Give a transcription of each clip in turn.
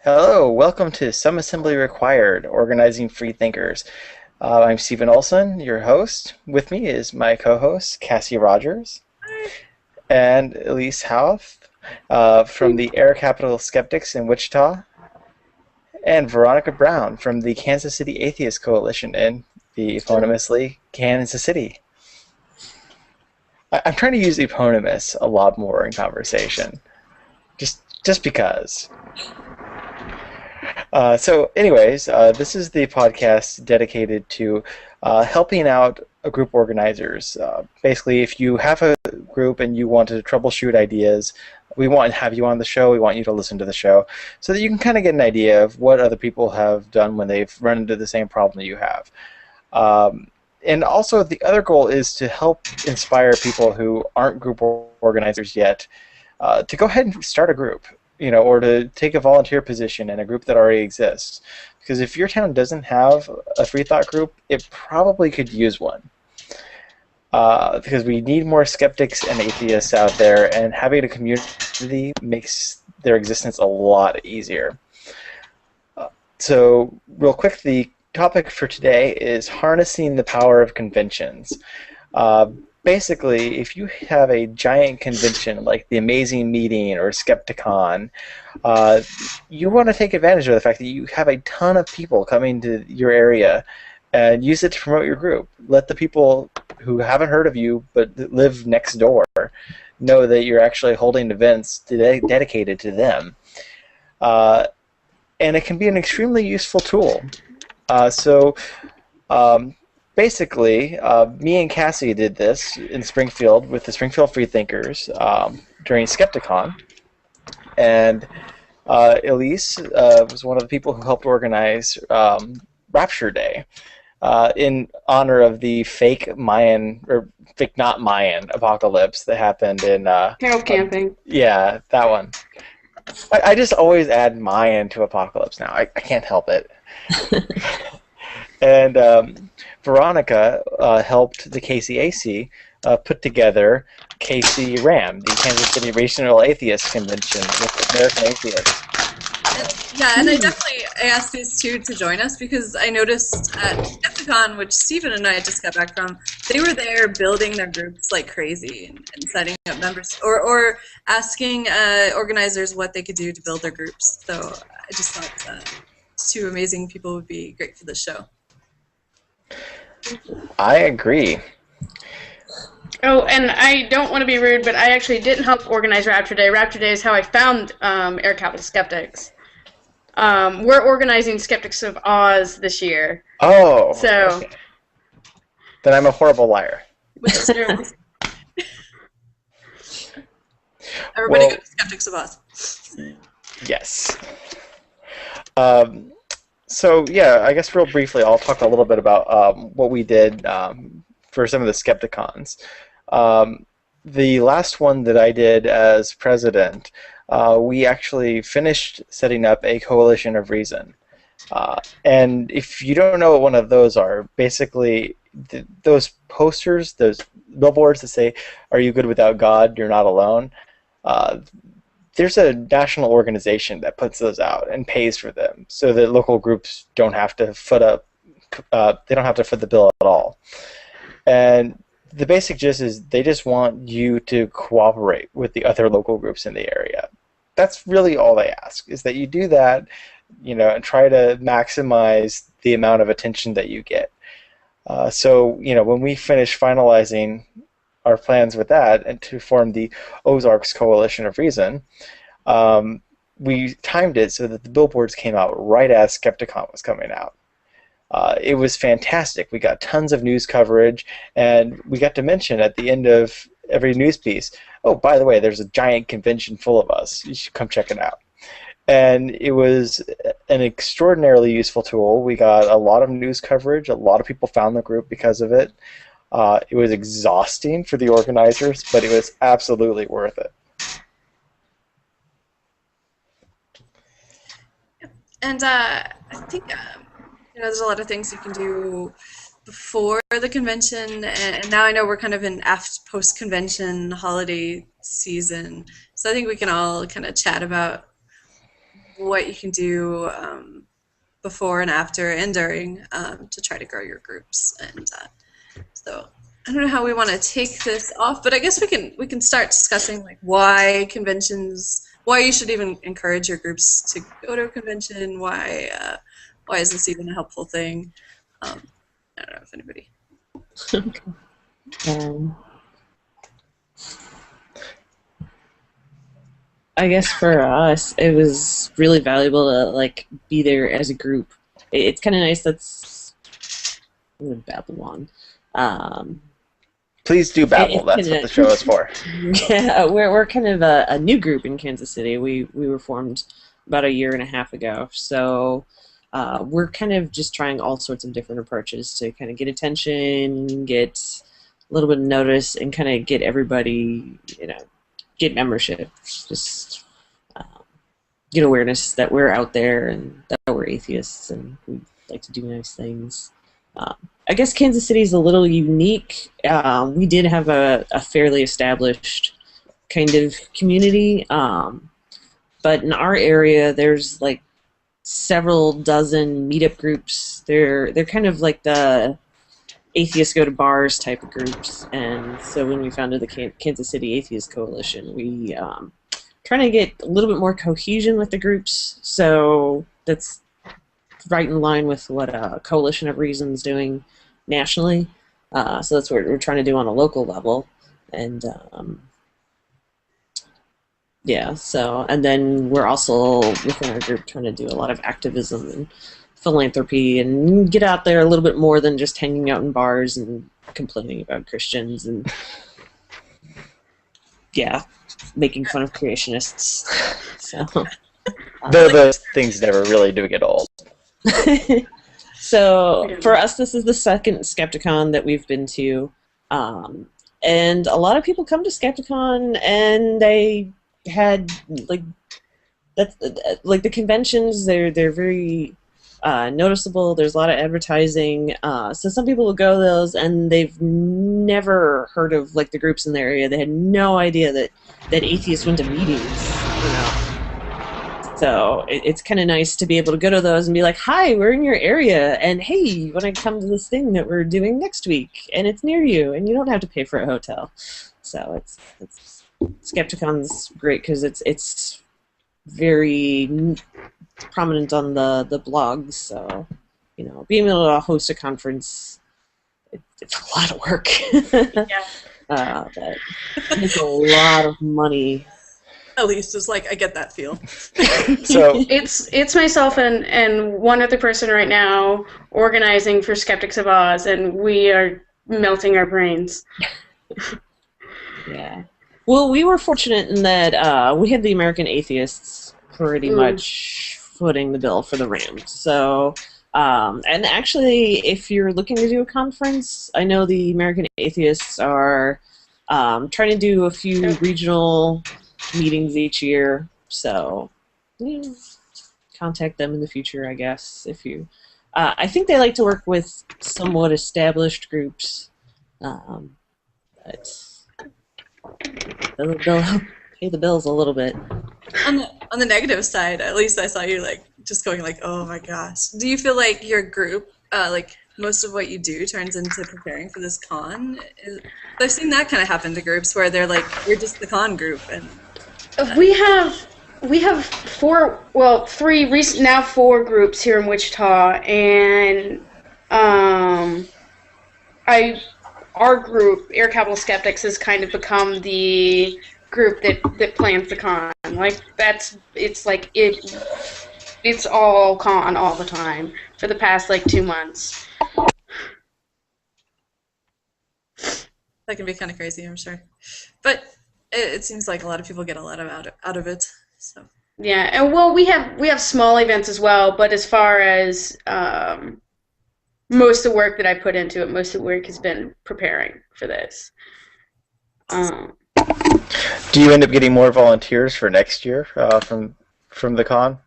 Hello, welcome to Some Assembly Required, Organizing Free Thinkers. I'm Stephen Olsen, your host. With me is my co-host, Cassie Rogers, and Ellise Hauth from the Air Capital Skeptics in Wichita, and Veronica Brown from the Kansas City Atheist Coalition in the eponymously Kansas City. I'm trying to use eponymous a lot more in conversation, just because. This is the podcast dedicated to helping out group organizers. Basically, if you have a group and you want to troubleshoot ideas, we want to have you on the show. We want you to listen to the show so that you can kind of get an idea of what other people have done when they've run into the same problem that you have. And also, the other goal is to help inspire people who aren't group organizers yet to go ahead and start a group. Or to take a volunteer position in a group that already exists. Because if your town doesn't have a free thought group, it probably could use one. Because we need more skeptics and atheists out there, and having a community makes their existence a lot easier. So, real quick, the topic for today is harnessing the power of conventions. Basically, if you have a giant convention like the Amazing Meeting or Skepticon, you want to take advantage of the fact that you have a ton of people coming to your area and use it to promote your group. Let the people who haven't heard of you but live next door know that you're actually holding events dedicated to them. And it can be an extremely useful tool. Basically, me and Cassie did this in Springfield with the Springfield Freethinkers during Skepticon, and Ellise was one of the people who helped organize Rapture Day in honor of the fake Mayan, or fake not Mayan, apocalypse that happened in... Carol camping. Yeah, that one. I just always add Mayan to apocalypse now. I can't help it. And Veronica helped the KCAC put together KC RAM, the Kansas City Regional Atheist Convention with American atheists. And I definitely asked these two to join us because I noticed at Skepticon, which Stephen and I just got back from, they were there building their groups like crazy and setting up members or asking organizers what they could do to build their groups. So I just thought two amazing people would be great for this show. I agree. Oh, and I don't want to be rude, but I actually didn't help organize Rapture Day. Rapture Day is how I found Air Capital Skeptics. We're organizing Skeptics of Oz this year. Oh. So. Okay. Then I'm a horrible liar. Everybody go to Skeptics of Oz. Yes. So yeah, I guess real briefly, I'll talk a little bit about what we did for some of the Skepticons. The last one that I did as president, we actually finished setting up a coalition of reason. And if you don't know what one of those are, basically those posters, those billboards that say, "Are you good without God? You're not alone." There's a national organization that puts those out and pays for them, so that local groups don't have to foot the bill at all. And the basic gist is they just want you to cooperate with the other local groups in the area. That's really all they ask, is that you do that, and try to maximize the amount of attention that you get. When we finish finalizing our plans with that and to form the Ozarks Coalition of Reason, we timed it so that the billboards came out right as Skepticon was coming out. It was fantastic. We got tons of news coverage, and we got to mention at the end of every news piece, "Oh, by the way, there's a giant convention full of us. You should come check it out." And it was an extraordinarily useful tool. We got a lot of news coverage. A lot of people found the group because of it. It was exhausting for the organizers, but it was absolutely worth it. And I think there's a lot of things you can do before the convention, and now I know we're kind of in post-convention holiday season, so I think we can all kind of chat about what you can do before and after and during to try to grow your groups. And so I don't know how we want to take this off, but I guess we can start discussing like why conventions, why you should even encourage your groups to go to a convention. Why is this even a helpful thing? I don't know if anybody. I guess for us, it was really valuable to like be there as a group. It's kind of nice. That's I'm gonna babble on. Please do babble. That's what the show is for. Yeah, we're kind of a new group in Kansas City. We were formed about a year and a half ago, so we're kind of just trying all sorts of different approaches to kind of get attention, get a little bit of notice, and kind of get everybody, get membership. Just get awareness that we're out there and that we're atheists and we like to do nice things. I guess Kansas City is a little unique. We did have a fairly established kind of community, but in our area, there's like several dozen meetup groups. They're kind of like the atheists go to bars type of groups, and so when we founded the Kansas City Atheist Coalition, we trying to get a little bit more cohesion with the groups. So that's right in line with what Coalition of Reason's doing nationally. So that's what we're trying to do on a local level. And yeah, so, and then we're also within our group trying to do a lot of activism and philanthropy and get out there a little bit more than just hanging out in bars and complaining about Christians and yeah, making fun of creationists. So those things never really do get old. So for us, this is the second Skepticon that we've been to, and a lot of people come to Skepticon, and they had like the conventions. They're very noticeable. There's a lot of advertising. So some people will go to those, and they've never heard of like the groups in their area. They had no idea that atheists went to meetings. So it's kind of nice to be able to go to those and be like, hi, we're in your area, and hey, you want to come to this thing that we're doing next week, and it's near you, and you don't have to pay for a hotel. So it's Skepticon's great because it's very prominent on the blogs. So being able to host a conference, it's a lot of work. Yeah. But it's a lot of money. Ellise is like, I get that feel. So it's myself and one other person right now organizing for Skeptics of Oz, and we are melting our brains. Yeah. Well, we were fortunate in that we had the American Atheists pretty much footing the bill for the Rams. So, and actually, if you're looking to do a conference, I know the American Atheists are trying to do a few regional meetings each year, so contact them in the future, I guess. If you, I think they like to work with somewhat established groups, but they'll help pay the bills a little bit. On the negative side, at least I saw you like just going like, oh my gosh. Do you feel like your group, like most of what you do turns into preparing for this con? I've seen that kind of happen to groups where they're like, we're just the con group, and we have four groups here in Wichita, and our group, Air Capital Skeptics, has kind of become the group that plans the con. Like it's all con all the time for the past like 2 months. that can be kind of crazy, I'm sure. But it seems like a lot of people get a lot out of it. So yeah, and well, we have small events as well, but as far as most of the work that I put into it, most of the work has been preparing for this. Do you end up getting more volunteers for next year from the con?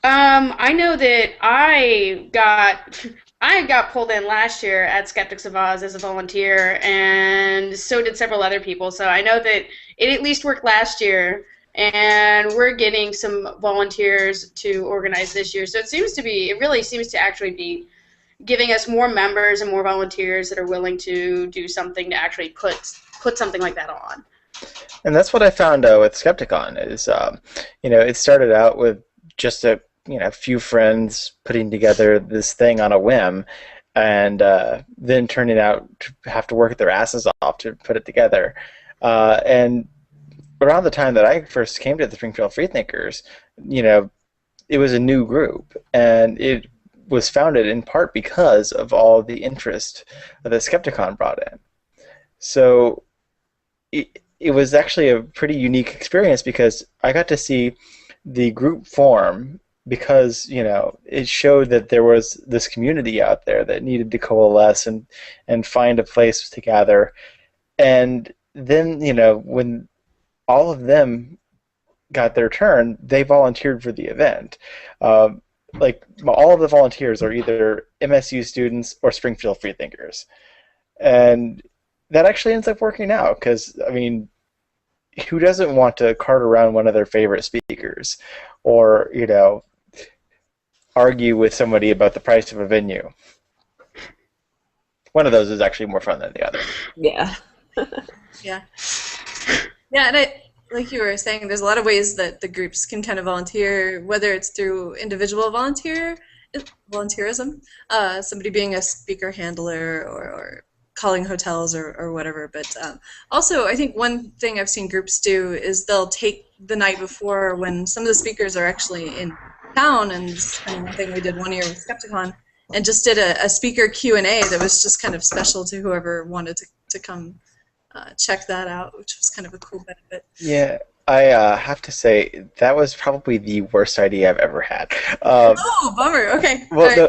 I know that I got pulled in last year at Skeptics of Oz as a volunteer, and so did several other people. So I know that it at least worked last year. and we're getting some volunteers to organize this year. So it really seems to actually be giving us more members and more volunteers that are willing to do something to actually put something like that on. And that's what I found with Skepticon is, it started out with just a few friends putting together this thing on a whim, and then turning out to have to work their asses off to put it together. And around the time that I first came to the Springfield Freethinkers, it was a new group, and it was founded in part because of all the interest that Skepticon brought in. So it was actually a pretty unique experience because I got to see the group form because, it showed that there was this community out there that needed to coalesce and find a place to gather. And then, when all of them got their turn, they volunteered for the event. Like, all of the volunteers are either MSU students or Springfield Freethinkers. And that actually ends up working out because, who doesn't want to cart around one of their favorite speakers or, argue with somebody about the price of a venue? One of those is actually more fun than the other. Yeah. Yeah. Yeah, and like you were saying, there's a lot of ways that the groups can kind of volunteer, whether it's through individual volunteerism, somebody being a speaker handler or calling hotels or whatever. But also, I think one thing I've seen groups do is they'll take the night before when some of the speakers are actually in town, and this is kind of one thing we did one year with Skepticon, and just did a speaker Q&A that was just kind of special to whoever wanted to come check that out, which was kind of a cool benefit. Yeah, I have to say that was probably the worst idea I've ever had. Oh, bummer. Okay. Well,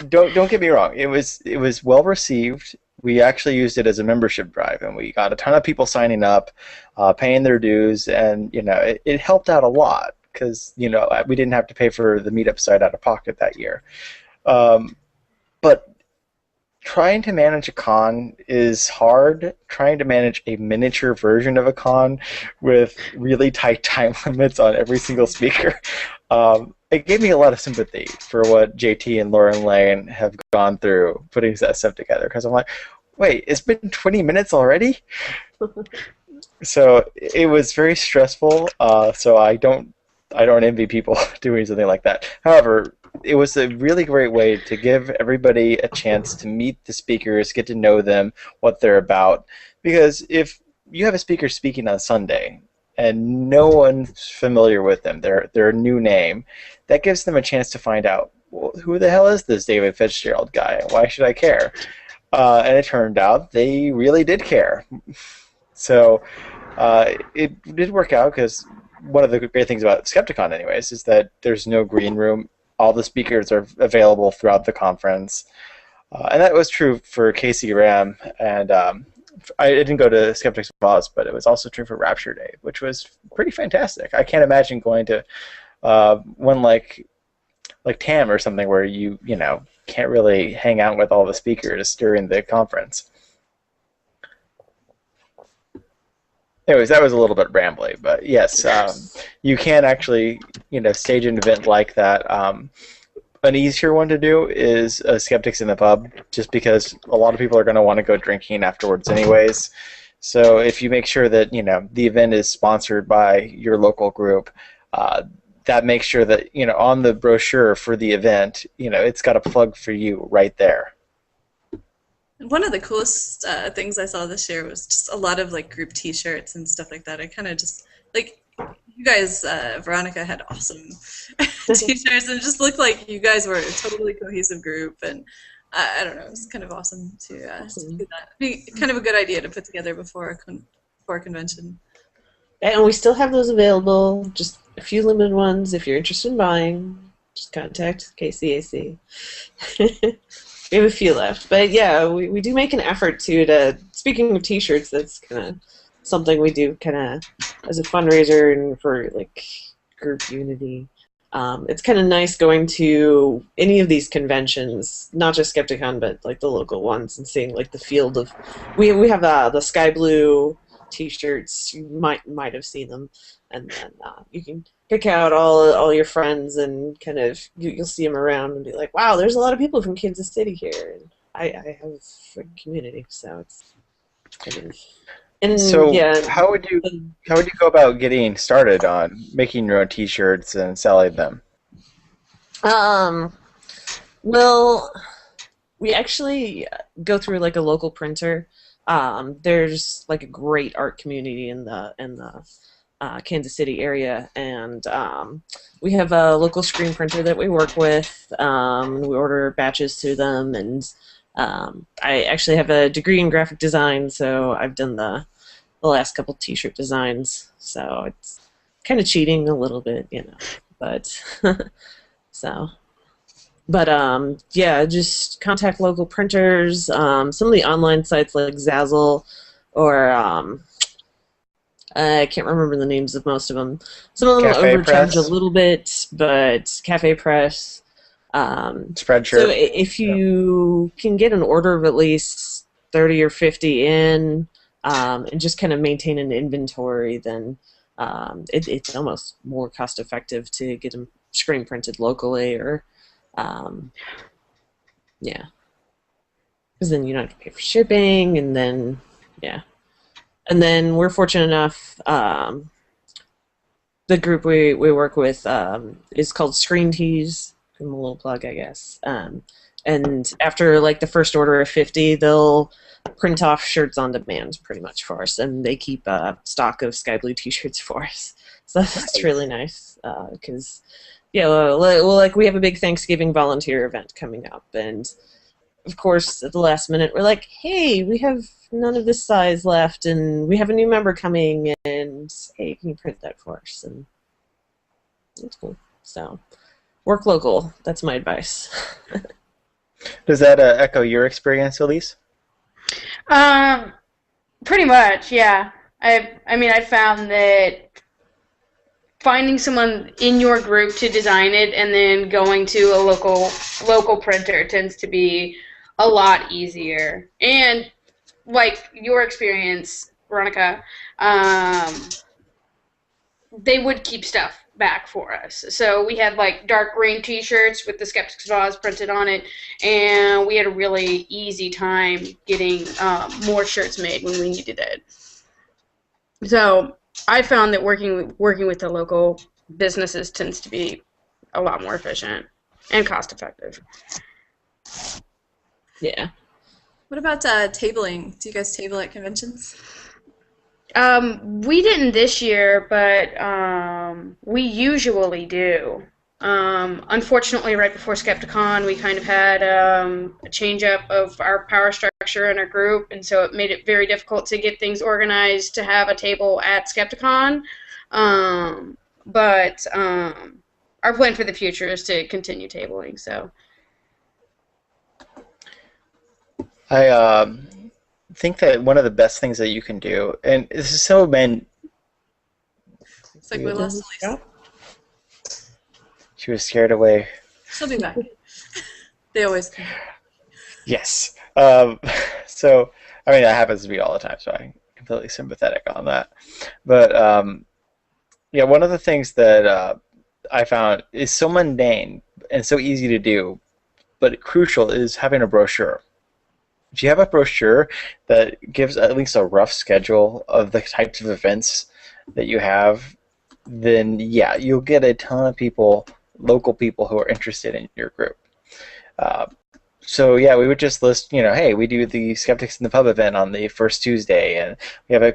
don't get me wrong. It was well received. We actually used it as a membership drive, and we got a ton of people signing up, paying their dues, and it helped out a lot because we didn't have to pay for the meetup site out of pocket that year. But trying to manage a con is hard. Trying to manage a miniature version of a con with really tight time limits on every single speaker, it gave me a lot of sympathy for what JT and Lauren Lane have gone through putting that stuff together. Because I'm like, wait, it's been 20 minutes already? So it was very stressful. So I don't envy people doing something like that. However, it was a really great way to give everybody a chance to meet the speakers, get to know them, what they're about. Because if you have a speaker speaking on Sunday and no one's familiar with them, they're a new name, that gives them a chance to find out, well, who the hell is this David Fitzgerald guy? Why should I care? And it turned out they really did care. So it did work out because one of the great things about Skepticon anyways is that there's no green room. All the speakers are available throughout the conference. And that was true for KCRM. And I didn't go to Skeptics of Oz, but it was also true for Rapture Day, which was pretty fantastic. I can't imagine going to one like TAM or something where you can't really hang out with all the speakers during the conference. Anyways, that was a little bit rambly, but yes, you can actually, stage an event like that. An easier one to do is Skeptics in the Pub, just because a lot of people are going to want to go drinking afterwards anyways. So if you make sure that, the event is sponsored by your local group, that makes sure that, on the brochure for the event, it's got a plug for you right there. One of the coolest things I saw this year was just a lot of group T-shirts and stuff like that. I kind of just you guys, Veronica had awesome T-shirts and it just looked like you guys were a totally cohesive group, and I don't know, it was kind of awesome to do that. It'd be kind of a good idea to put together before a convention. And we still have those available, just a few limited ones. If you're interested in buying, just contact KCAC. We have a few left, but yeah, we do make an effort to speaking of T-shirts, that's kind of something we do kind of as a fundraiser and for group unity. It's kind of nice going to any of these conventions, not just Skepticon, but the local ones, and seeing the field of we have the sky blue T-shirts. You might have seen them, and then you can pick out all your friends and kind of you'll see them around and be like, wow, there's a lot of people from Kansas City here. And I have a community, so it's kind of. And So yeah, how would you go about getting started on making your own T-shirts and selling them? well, we actually go through like a local printer. There's like a great art community in the Kansas City area, and we have a local screen printer that we work with. We order batches to them, and I actually have a degree in graphic design, so I've done the last couple T-shirt designs. So it's kind of cheating a little bit, but so. But yeah, just contact local printers. Some of the online sites like Zazzle, or I can't remember the names of most of them. Some of them Cafe overcharge Press. a little bit, but Cafe Press. Spreadshirt. So if you can get an order of at least 30 or 50 in, and just kind of maintain an inventory, then it's almost more cost effective to get them screen printed locally, or yeah, because then you don't have to pay for shipping, and then and then we're fortunate enough. The group we work with is called Screen Tees. Give them a little plug, I guess. And after like the first order of 50, they'll print off shirts on demand, pretty much for us, and they keep stock of Sky Blue T-shirts for us. So that's really nice because. Yeah, well, like we have a big Thanksgiving volunteer event coming up, and of course, at the last minute, we're like, "Hey, we have none of this size left, and we have a new member coming, and hey, can you print that for us?" And it's cool. So, work local. That's my advice. Does that echo your experience, Elise? Pretty much, yeah. I found that finding someone in your group to design it and then going to a local printer tends to be a lot easier. And like your experience, Veronica, they would keep stuff back for us. So we had like dark green T-shirts with the Skeptics of Oz printed on it, and we had a really easy time getting more shirts made when we needed it. So I found that working with the local businesses tends to be a lot more efficient and cost effective. Yeah. What about tabling? Do you guys table at conventions? We didn't this year, but we usually do. Unfortunately, right before Skepticon, we kind of had a change-up of our power structure in our group, and so it made it very difficult to get things organized to have a table at Skepticon. But our plan for the future is to continue tabling. So I think that one of the best things that you can do, and this is so meant. It's like we lost Elise. She was scared away. She'll be back. They always come. Yes. So, I mean, that happens to me all the time, so I'm completely sympathetic on that. But, yeah, one of the things that I found is so mundane and so easy to do, but crucial, is having a brochure. If you have a brochure that gives at least a rough schedule of the types of events that you have, then, yeah, you'll get a ton of people, local people, who are interested in your group. So yeah, we would just list, hey, we do the Skeptics in the Pub event on the first Tuesday, and we have a,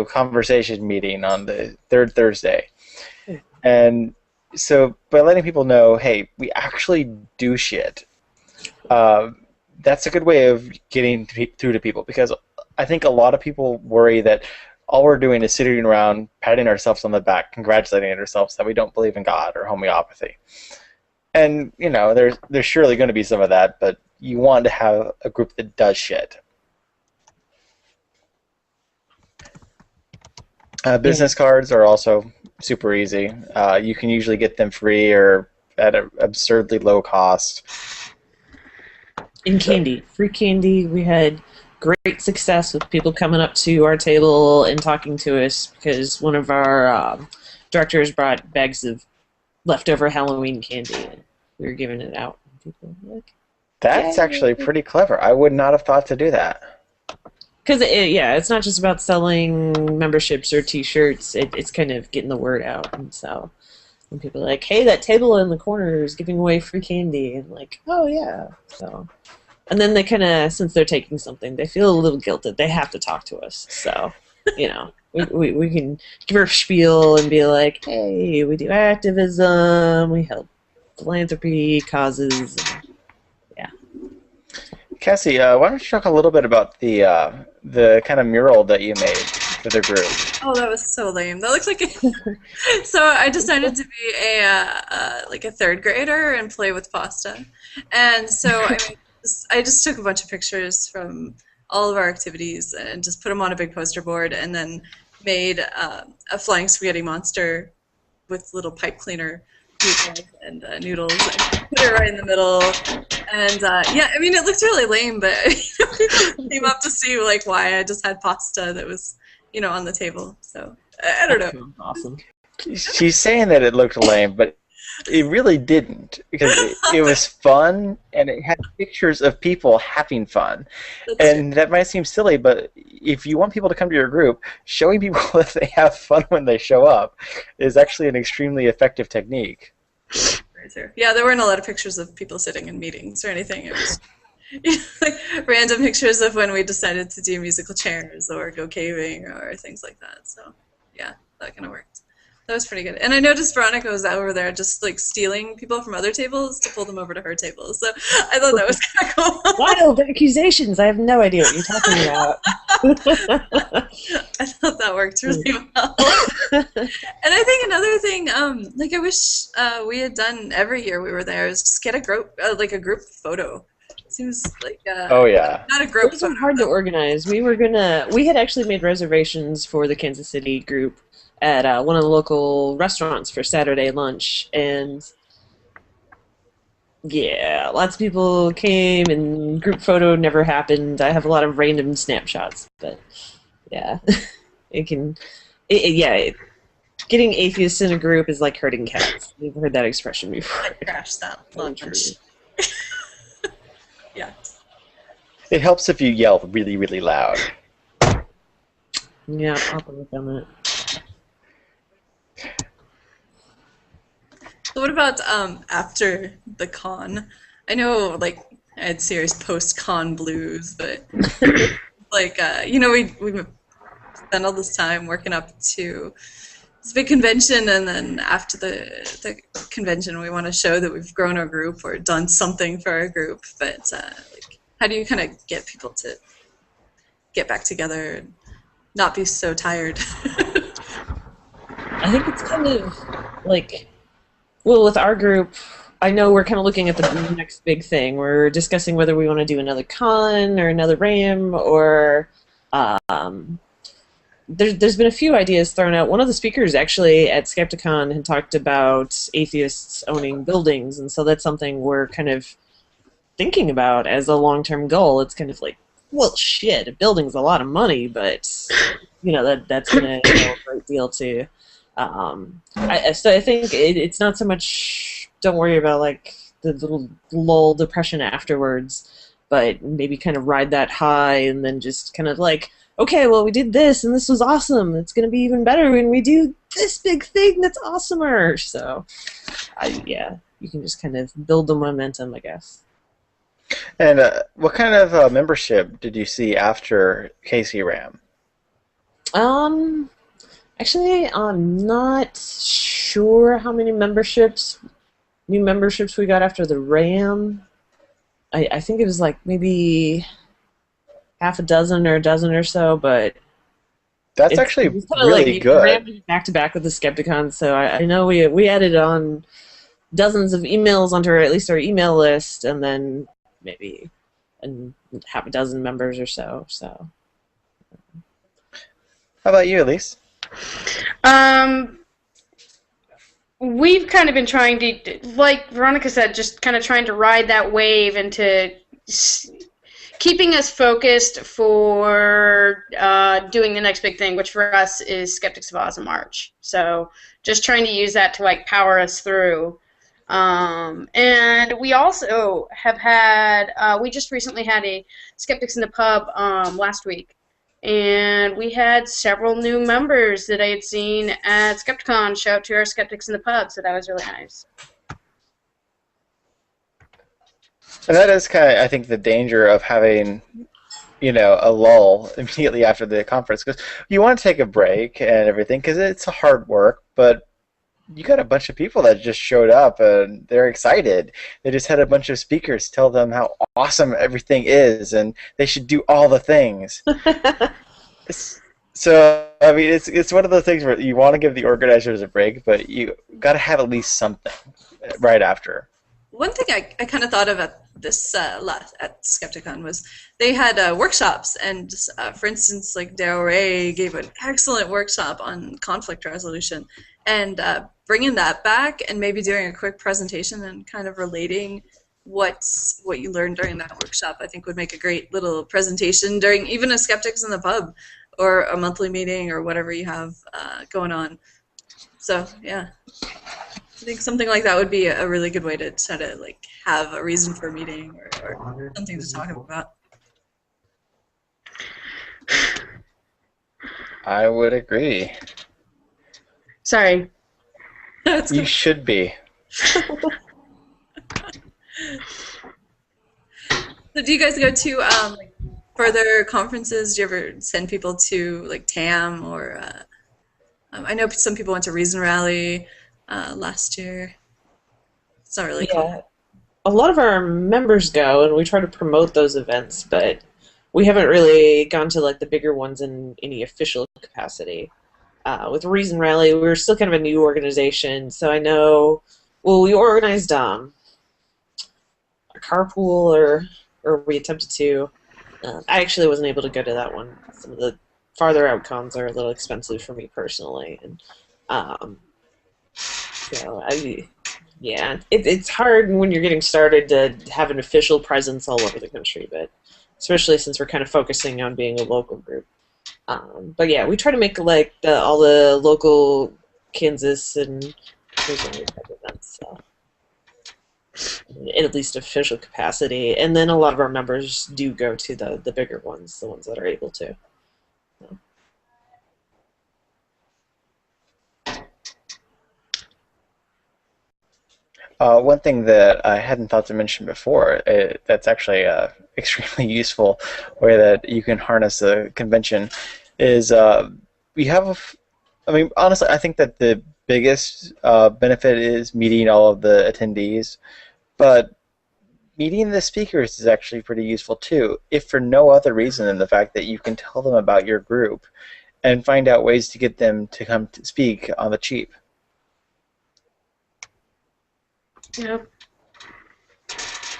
conversation meeting on the third Thursday. And so by letting people know, hey, we actually do shit, that's a good way of getting through to people, because I think a lot of people worry that all we're doing is sitting around patting ourselves on the back, congratulating ourselves that we don't believe in God or homeopathy. And, there's surely going to be some of that, but you want to have a group that does shit. Business cards are also super easy. You can usually get them free or at an absurdly low cost. In candy, free candy, we had great success with people coming up to our table and talking to us because one of our directors brought bags of leftover Halloween candy and we were giving it out. And people were like, That's "Yay." actually pretty clever. I would not have thought to do that. Because it's not just about selling memberships or T-shirts. It's kind of getting the word out, and so when people are like, "Hey, that table in the corner is giving away free candy," and like, "Oh yeah," so, and then they kind of, since they're taking something, they feel a little guilted. They have to talk to us, so we can give her a spiel and be like, "Hey, we do activism, we help philanthropy causes." Cassie, why don't you talk a little bit about the kind of mural that you made for the group? Oh, that was so lame. That looked like a... So I decided to be a third grader and play with pasta. And so I just took a bunch of pictures from all of our activities and just put them on a big poster board and then made a flying spaghetti monster with little pipe cleaner meatballs and noodles and put it right in the middle. And it looked really lame, but people came up to see like why I just had pasta that was, on the table. So I don't know. Awesome. She's saying that it looked lame, but it really didn't, because it was fun and it had pictures of people having fun. And that might seem silly, but if you want people to come to your group, showing people that they have fun when they show up is actually an extremely effective technique. Yeah, there weren't a lot of pictures of people sitting in meetings or anything. It was like random pictures of when we decided to do musical chairs or go caving or things like that. So yeah, that kind of worked. That was pretty good. And I noticed Veronica was over there just like stealing people from other tables to pull them over to her table. So I thought that was kind of cool. Wild accusations. I have no idea what you're talking about. I thought that worked really well. And I think another thing, I wish we had done every year we were there, is just get a group photo. It seems like oh yeah, not a group Those photo. are hard to organize. We had actually made reservations for the Kansas City group at one of the local restaurants for Saturday lunch, and yeah, lots of people came, and group photo never happened. I have a lot of random snapshots, but yeah, getting atheists in a group is like herding cats. We've heard that expression before. I crashed that lunch. Yeah. It helps if you yell really, really loud. Yeah, I'll work on that. So what about after the con? I know, I had serious post-con blues, but we spent all this time working up to this big convention, and then after the convention, we want to show that we've grown our group or done something for our group. But how do you kind of get people to get back together and not be so tired? I think it's kind of with our group, I know we're kind of looking at the next big thing. We're discussing whether we want to do another con or another RAM, or there's been a few ideas thrown out. One of the speakers actually at Skepticon had talked about atheists owning buildings, and so that's something we're kind of thinking about as a long-term goal. It's kind of like, well, shit, a building's a lot of money, but that's going to go a great deal too. So I think it's not so much, don't worry about the little lull depression afterwards, but maybe kind of ride that high and then just kind of okay, well, we did this and this was awesome. It's going to be even better when we do this big thing that's awesomer. So you can just kind of build the momentum, I guess. And what kind of membership did you see after Casey Ram? Actually, I'm not sure how many new memberships we got after the RAM. I think it was maybe half a dozen or a dozen or so, but that's actually really good. Ram back to back with the Skepticon, so I know we added on dozens of emails onto at least our email list, and then maybe half a dozen members or so. So, how about you, Ellise? We've kind of been trying to, like Veronica said, just kind of trying to ride that wave and to keeping us focused for doing the next big thing, which for us is Skeptics of Oz in March. So just trying to use that to like power us through. And we also have had, we just recently had a Skeptics in the Pub last week. And we had several new members that I had seen at Skepticon show up to our Skeptics in the Pub, so that was really nice. And that is kind of, I think, the danger of having, a lull immediately after the conference, because you want to take a break and everything, because it's hard work, but you got a bunch of people that just showed up and they're excited. They just had a bunch of speakers tell them how awesome everything is and they should do all the things. So, I mean, it's one of those things where you want to give the organizers a break, but you got to have at least something right after. One thing I kind of thought of at this at Skepticon was they had workshops, and for instance, like Daryl Ray gave an excellent workshop on conflict resolution, and bringing that back and maybe doing a quick presentation and kind of relating what you learned during that workshop, I think would make a great little presentation during even a Skeptics in the Pub or a monthly meeting or whatever you have going on. So yeah. I think something like that would be a really good way to try to like have a reason for a meeting or something to talk about. I would agree. Sorry. You should be. So do you guys go to like further conferences? Do you ever send people to like TAM or I know some people went to Reason Rally last year. It's not really cool. A lot of our members go, and we try to promote those events, but we haven't really gone to like the bigger ones in any official capacity. With Reason Rally, we're still kind of a new organization, so I know. Well, we organized a carpool, or we attempted to. I actually wasn't able to go to that one. Some of the farther out cons are a little expensive for me personally, and so it's hard when you're getting started to have an official presence all over the country, but especially since we're kind of focusing on being a local group. But yeah, we try to make like all the local Kansas and Missouri type events, so in at least official capacity, and then a lot of our members do go to the bigger ones, the ones that are able to. So. One thing that I hadn't thought to mention before, that's actually extremely useful way that you can harness a convention, is we have, I mean, honestly, I think that the biggest benefit is meeting all of the attendees, but meeting the speakers is actually pretty useful too, if for no other reason than the fact that you can tell them about your group and find out ways to get them to come to speak on the cheap. Yep.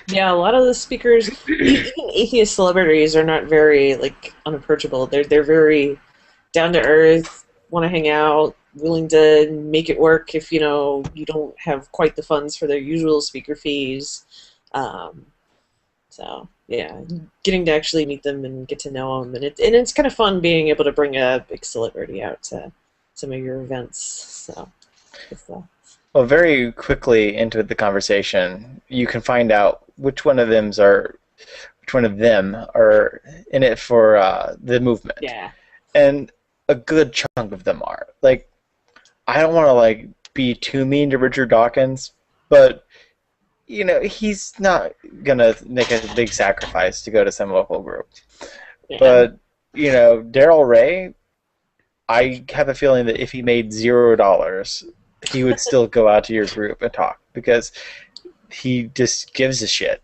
Yeah, a lot of the speakers, even atheist celebrities, are not very like unapproachable. They're very down to earth, want to hang out, willing to make it work if you don't have quite the funds for their usual speaker fees. So yeah, getting to actually meet them and get to know them, and it's kind of fun being able to bring a big celebrity out to some of your events. So. Well, very quickly into the conversation, you can find out which one of them are in it for the movement. Yeah. And a good chunk of them are. Like, I don't want to like be too mean to Richard Dawkins, but he's not gonna make a big sacrifice to go to some local group. Yeah. But Daryl Ray, I have a feeling that if he made $0, he would still go out to your group and talk because he just gives a shit.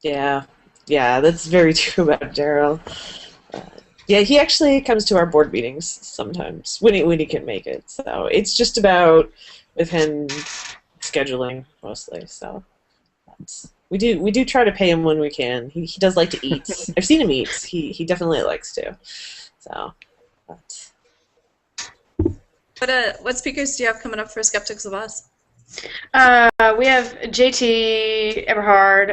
Yeah, that's very true about Daryl. Yeah, he actually comes to our board meetings sometimes when he can make it. So it's just about with him scheduling mostly. So we do try to pay him when we can. He does like to eat. I've seen him eat. He definitely likes to. So. What speakers do you have coming up for Skeptics of Oz? We have JT Everhard,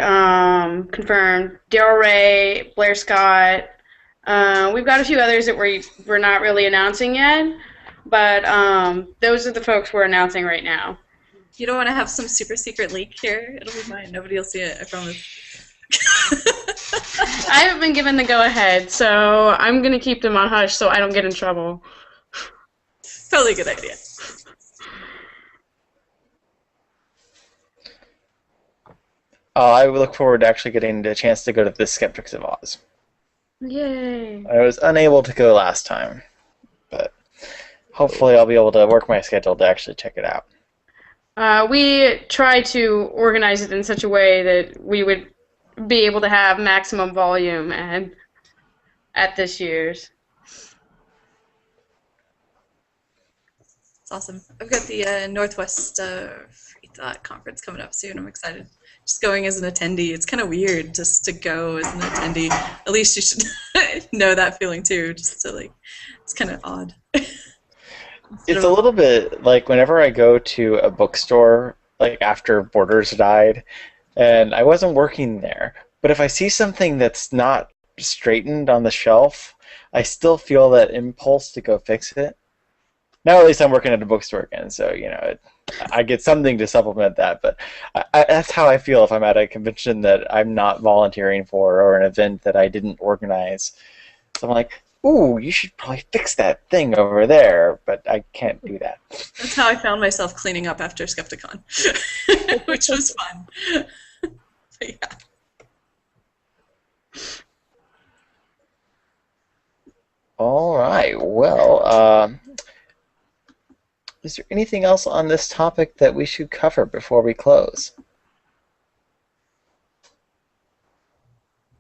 confirmed. Daryl Ray, Blair Scott. We've got a few others that we're not really announcing yet, but those are the folks we're announcing right now. You don't want to have some super secret leak here? It'll be fine. Nobody will see it, I promise. I haven't been given the go-ahead, so I'm going to keep them on hush so I don't get in trouble. Probably a good idea. I look forward to actually getting the chance to go to the Skeptics of Oz. Yay. I was unable to go last time, but hopefully I'll be able to work my schedule to actually check it out. We try to organize it in such a way that we would be able to have maximum volume at this year's. It's awesome. I've got the Northwest Free Thought Conference coming up soon. I'm excited. Just going as an attendee. It's kind of weird just to go as an attendee. At least you should know that feeling too. Just to it's kind of odd. It's a little bit like whenever I go to a bookstore, like after Borders died, and I wasn't working there, but if I see something that's not straightened on the shelf, I still feel that impulse to go fix it. Now at least I'm working at a bookstore again, so I get something to supplement that. But that's how I feel if I'm at a convention that I'm not volunteering for or an event that I didn't organize. So I'm like, ooh, you should probably fix that thing over there, but I can't do that. That's how I found myself cleaning up after Skepticon, which was fun. But yeah. All right. Well, is there anything else on this topic that we should cover before we close?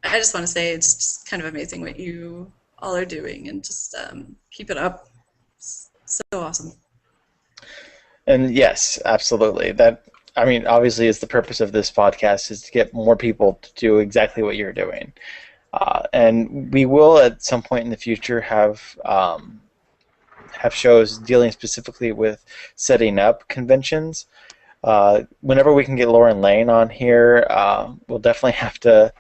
I just want to say it's just kind of amazing what you all are doing, and just keep it up. It's so awesome. And yes, absolutely. That, I mean, obviously is the purpose of this podcast, is to get more people to do exactly what you're doing. And we will at some point in the future have shows dealing specifically with setting up conventions. Whenever we can get Lauren Lane on here, we'll definitely have to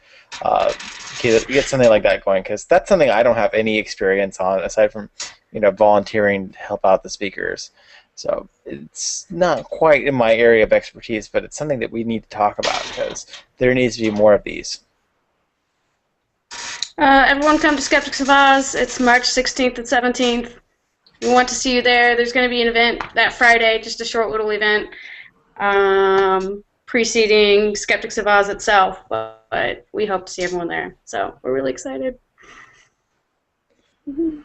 get something like that going, because that's something I don't have any experience on aside from volunteering to help out the speakers. So it's not quite in my area of expertise, but it's something that we need to talk about because there needs to be more of these. Everyone come to Skeptics of Oz. It's March 16th and 17th. We want to see you there. There's going to be an event that Friday, just a short little event, preceding Skeptics of Oz itself, but we hope to see everyone there. So we're really excited. Mm-hmm.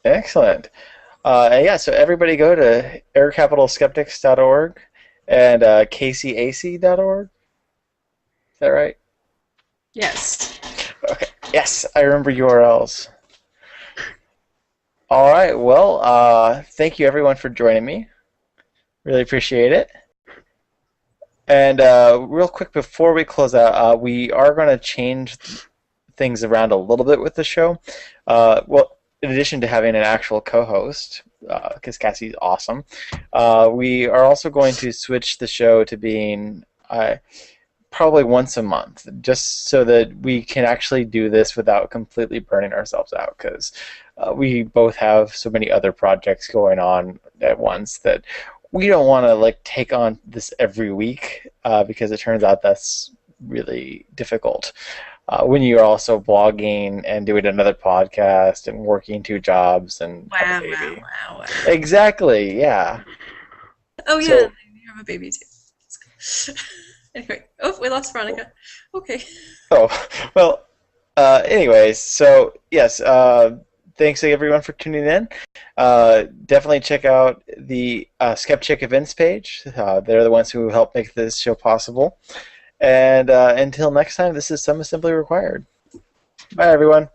Excellent. Yeah, so everybody go to aircapitalskeptics.org and kcac.org. Is that right? Yes. Okay. Yes, I remember URLs. All right. Well, thank you everyone for joining me. Really appreciate it. And real quick before we close out, we are going to change things around a little bit with the show. Well, in addition to having an actual co-host, because Cassie's awesome, we are also going to switch the show to being probably once a month, just so that we can actually do this without completely burning ourselves out, because we both have so many other projects going on at once that we don't want to take on this every week, because it turns out that's really difficult. When you're also blogging and doing another podcast and working 2 jobs and have a baby. Wow. Exactly, yeah. Oh, yeah, you have a baby too. Anyway, oh, we lost Veronica. Okay. Oh, well, anyways, so, yes, thanks everyone for tuning in. Definitely check out the Skeptic events page. They're the ones who help make this show possible. And until next time, this is Some Assembly Required. Bye, everyone.